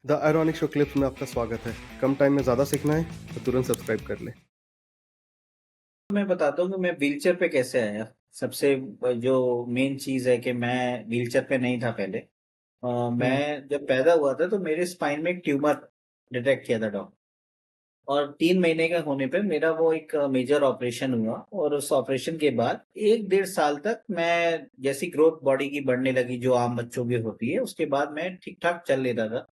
The ironic show clips में आपका स्वागत है। कम टाइम में ज़्यादा सीखना है तो तुरंत सब्सक्राइब कर लें। मैं बताता हूँ कि मैं व्हीलचेयर पे कैसे आया। सबसे जो मेन चीज़ है कि मैं व्हीलचेयर पे नहीं था पहले। हुँ, मैं जब पैदा हुआ था तो मेरे स्पाइन में एक ट्यूमर डिटेक्ट किया था डॉक्टर, और 3 महीने का होने पे मेरा वो एक मेजर ऑपरेशन हुआ, और उस ऑपरेशन के बाद 1 डेढ़ साल तक मैं जैसी ग्रोथ बॉडी की बढ़ने लगी जो आम बच्चों की होती है, उसके बाद मैं ठीक-ठाक चल लेता था।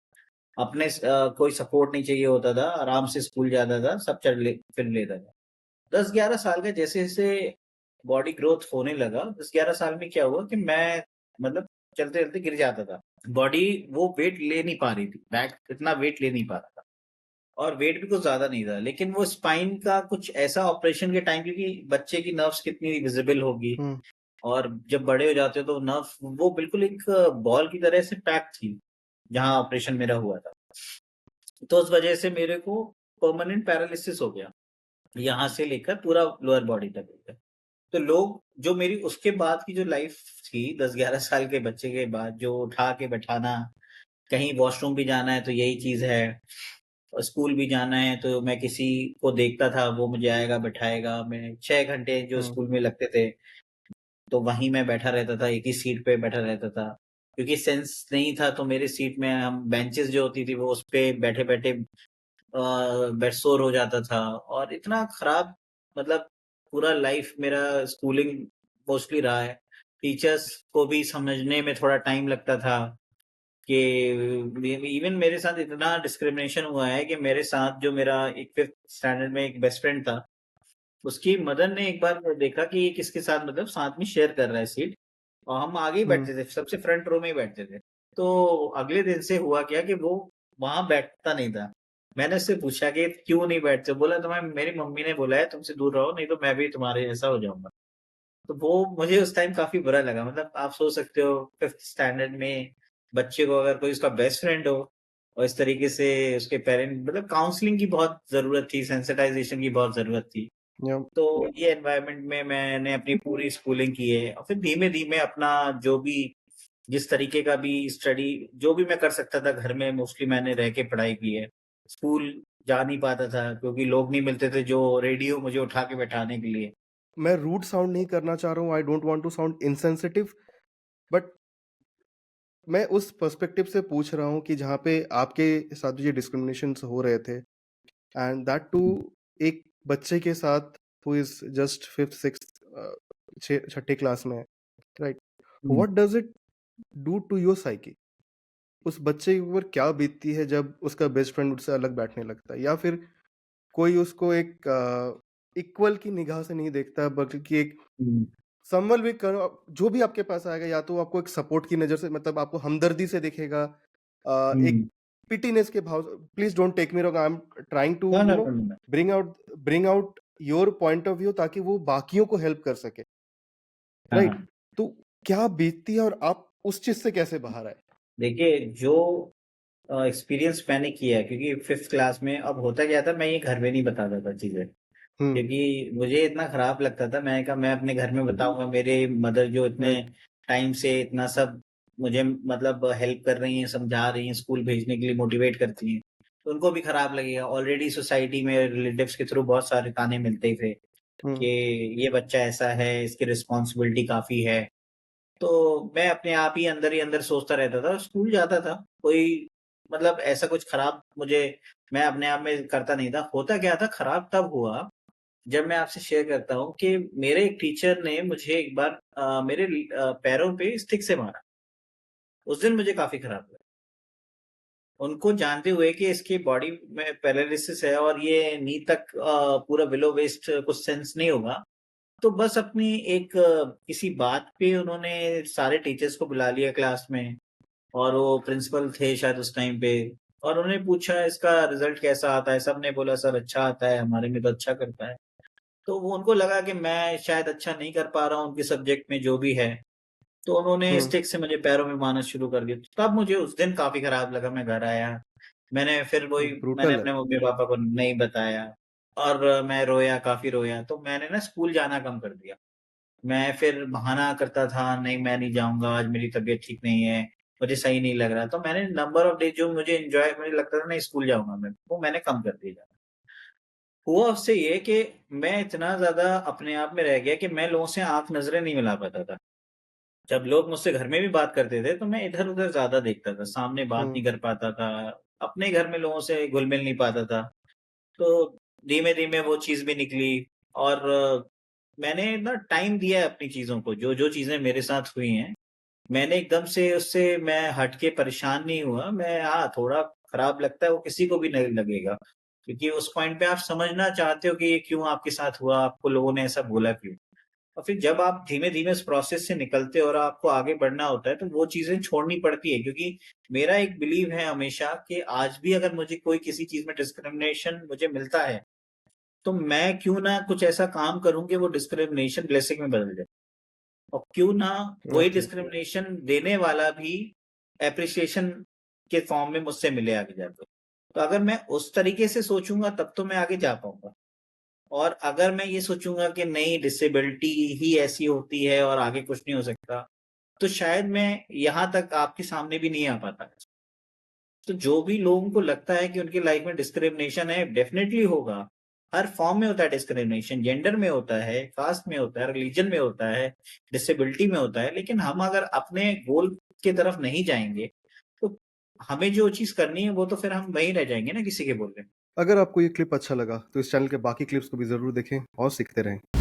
कोई सपोर्ट नहीं चाहिए होता था, आराम से स्कूल जाता था, सब चल ले फिर लेता था। 10-11 साल का जैसे-जैसे बॉडी ग्रोथ होने लगा, 10-11 साल में क्या हुआ कि मैं मतलब चलते-चलते गिर जाता था। बॉडी वो वेट ले नहीं पा रही थी, बैक इतना वेट ले नहीं पा रहा था, और वेट भी कुछ ज़्यादा नहीं था। लेकिन वो स्पाइन का कुछ ऐसा ऑपरेशन के टाइम, क्योंकि बच्चे की नर्व्स कितनी विज़िबल होगी, हुँ, और जब बड़े हो जाते हो तो नर्व वो बिल्कुल एक बॉल की तरह से पैक थी, जहाँ ऑपरेशन मेरा हुआ था। तो उस वजह से मेरे को परमानेंट पैरालिसिस हो गया, यहाँ से लेकर पूरा लोअर बॉडी तक हो गया। तो लोग जो मेरी उसके बाद की जो लाइफ थी 10-11 साल के बच्चे के बाद, जो उठा के बैठाना, कहीं वॉशरूम भी जाना है तो यही चीज़ है, और स्कूल भी जाना है तो मैं किसी को देखता था, वो मुझे आएगा बैठाएगा। मैं 6 घंटे जो हुँ, स्कूल में लगते थे, तो वहीं मैं बैठा रहता था, एक ही सीट पे बैठा रहता था। क्योंकि सेंस नहीं था तो मेरे सीट में हम बेंचेस जो होती थी वो उसपे बैठे-बैठे बेडसोर हो जाता था, और इतना खराब मतलब पूरा लाइफ मेरा स्कूलिंग मोस्टली रहा है। टीचर्स को भी समझने में थोड़ा टाइम लगता था कि इवन मेरे साथ इतना डिस्क्रिमिनेशन हुआ है कि मेरे साथ जो मेरा एक 5th स्टैंडर्ड में एक बेस्ट फ्रेंड था, उसकी मदर ने एक बार देखा कि ये किसके साथ मतलब साथ में शेयर कर रहा है सीट, और हम आगे ही हुँ, बैठते थे, सबसे फ्रंट रो में ही बैठते थे। तो अगले दिन से हुआ क्या कि वो वहाँ बैठता नहीं था। मैंने उससे पूछा कि क्यों नहीं बैठते? बोला तुम्हें मेरी मम्मी ने बोला है तुमसे दूर रहो, नहीं तो मैं भी तुम्हारे जैसा हो जाऊँगा। तो वो मुझे उस टाइम काफ़ी बुरा लगा। मतलब आप सोच सकते हो 5th स्टैंडर्ड में बच्चे को अगर कोई उसका बेस्ट फ्रेंड हो, और इस तरीके से उसके पेरेंट मतलब काउंसलिंग की बहुत ज़रूरत थी, सेंसिटाइज़ेशन की बहुत ज़रूरत थी। या तो ये एनवायरनमेंट में मैंने अपनी पूरी स्कूलिंग की है, और फिर धीमे-धीमे अपना जो भी जिस तरीके का भी स्टडी जो भी मैं कर सकता था घर में, मोस्टली मैंने रह के पढ़ाई की है। स्कूल जा नहीं पाता था क्योंकि लोग नहीं मिलते थे जो रेडी हो मुझे उठा के बैठाने के लिए। मैं रूड साउंड नहीं करना चाह रहा हूँ, I don't want to sound insensitive, but मैं उस पर्सपेक्टिव से पूछ रहा हूँ कि जहाँ पे आपके साथ जो ये डिस्क्रिमिनेशंस हो रहे थे एंड दैट टू एक बच्चे के साथ who is just 5th 6th 6ठी क्लास में है, right? Hmm, what does it do to your psyche? उस बच्चे के ऊपर क्या बीतती है जब उसका बेस्ट फ्रेंड उससे अलग बैठने लगता है? या फिर कोई उसको एक इक्वल की निगाह से नहीं देखता बल्कि एक हुँ, समवन भी करो, जो भी आपके पास आएगा या तो आपको एक सपोर्ट की नज़र से मतलब आपको हमदर्दी से देखेगा, एक हुँ। पिटीनेस के भाव से। Please don't take me wrong, I am trying to ना, ना, ना, ना। Bring out your point of view ताकि वो बाकियों को हेल्प कर सके, हाँ, राइट? हाँ। तो क्या बीतती है और आप उस चीज़ से कैसे बाहर आए? देखिए जो एक्सपीरियंस मैंने किया है, क्योंकि 5th क्लास में अब होता क्या था, मैं ये घर में नहीं बताता था चीज़ें। हुँ, क्योंकि मुझे इतना खराब लगता था, मैंने कहा मैं अपने घर में बताऊँगा, मेरे मदर जो इतने राइट, टाइम से इतना सब मुझे मतलब हेल्प कर रही हैं, समझा रही हैं, स्कूल भेजने के लिए मोटिवेट करती हैं, तो उनको भी खराब लगेगा। ऑलरेडी सोसाइटी में रिलेटिव्स के थ्रू बहुत सारे ताने मिलते ही थे हुँ, कि ये बच्चा ऐसा है, इसकी रिस्पॉन्सिबिलिटी काफ़ी है। तो मैं अपने आप ही अंदर सोचता रहता था, स्कूल जाता था, कोई मतलब ऐसा कुछ खराब मुझे मैं अपने आप में करता नहीं था। होता क्या था, खराब तब हुआ जब मैं आपसे शेयर करता हूँ कि मेरे एक टीचर ने मुझे एक बार मेरे पैरों पे स्टिक से मारा। उस दिन मुझे काफ़ी खराब लगा। उनको जानते हुए कि इसकी बॉडी में पैरालिसिस है और ये नी तक पूरा बिलो वेस्ट कुछ सेंस नहीं होगा। तो बस अपनी एक किसी बात पे उन्होंने सारे टीचर्स को बुला लिया क्लास में, और वो प्रिंसिपल थे शायद उस टाइम पे, और उन्होंने पूछा इसका रिज़ल्ट कैसा आता है? सबने बोला सर अच्छा आता है, हमारे में तो अच्छा करता है। तो वो उनको लगा कि मैं शायद अच्छा नहीं कर पा रहा हूँ उनके सब्जेक्ट में जो भी है, तो उन्होंने हुँ, स्टिक से मुझे पैरों में मारना शुरू कर दिया। तब मुझे उस दिन काफ़ी खराब लगा, मैं घर आया, मैंने ब्रूटल है। अपने मम्मी-पापा को नहीं बताया, और मैं रोया, काफ़ी रोया, तो मैंने ना स्कूल जाना कम कर दिया। मैं फिर बहाना करता था, नहीं मैं नहीं जाऊँगा, आज मेरी तबीयत ठीक नहीं है, मुझे सही नहीं लग रहा। तो मैंने नंबर ऑफ डेज़ जो मुझे एन्जॉय मुझे लगता था नहीं स्कूल जाऊँगा मैं, वो मैंने कम कर दिया। हुआ उससे ये कि मैं इतना ज़्यादा अपने आप में रह गया कि मैं लोगों से आँख नज़रें नहीं मिला पाता था। जब लोग मुझसे घर में भी बात करते थे, तो मैं इधर-उधर ज़्यादा देखता था, सामने बात हुँ, नहीं कर पाता था, अपने घर में लोगों से घुल-मिल नहीं पाता था। तो धीमे-धीमे वो चीज़ भी निकली और मैंने ना टाइम दिया है अपनी चीज़ों को, जो-जो चीज़ें मेरे साथ हुई हैं, मैंने एकदम से उससे मैं हट के परेशान नहीं हुआ। मैं हाँ, थोड़ा खराब लगता है, वो किसी को भी नहीं लगेगा, क्योंकि उस पॉइंट पे आप समझना चाहते हो कि ये क्यों आपके साथ हुआ, आपको लोगों ने ऐसा बोला क्यों? और फिर जब आप धीमे-धीमे उस प्रोसेस से निकलते हो और आपको आगे बढ़ना होता है, तो वो चीज़ें छोड़नी पड़ती है क्योंकि मेरा एक बिलीव है हमेशा कि आज भी अगर मुझे कोई किसी चीज़ में डिस्क्रिमिनेशन मुझे मिलता है, तो मैं क्यों ना कुछ ऐसा काम करूँ कि वो डिस्क्रिमिनेशन ब्लेसिंग में बदल जाए। और क्यों ना वही ओके। डिस्क्रिमिनेशन देने वाला भी एप्रिसिएशन के फॉर्म में मुझसे मिले आगे जाके। तो अगर मैं उस तरीके से सोचूँगा तब तो मैं आगे जा पाऊँगा। और अगर मैं ये सोचूँगा कि नहीं डिसेबिलिटी ही ऐसी होती है और आगे कुछ नहीं हो सकता, तो शायद मैं यहाँ तक आपके सामने भी नहीं आ पाता। तो जो भी लोगों को लगता है कि उनकी लाइफ में डिस्क्रिमिनेशन है, डेफ़िनेटली होगा। हर फॉर्म में होता है डिस्क्रिमिनेशन, जेंडर में होता है, कास्ट में होता है, रिलिजन में होता है, डिसेबिलिटी में होता है। लेकिन हम अगर अपने गोल की तरफ नहीं जाएँगे, तो हमें जो चीज़ करनी है, वो तो फिर हम वहीं रह जाएँगे ना किसी के बोलने पे। अगर आपको ये क्लिप अच्छा लगा, तो इस चैनल के बाकी क्लिप्स को भी ज़रूर देखें और सीखते रहें।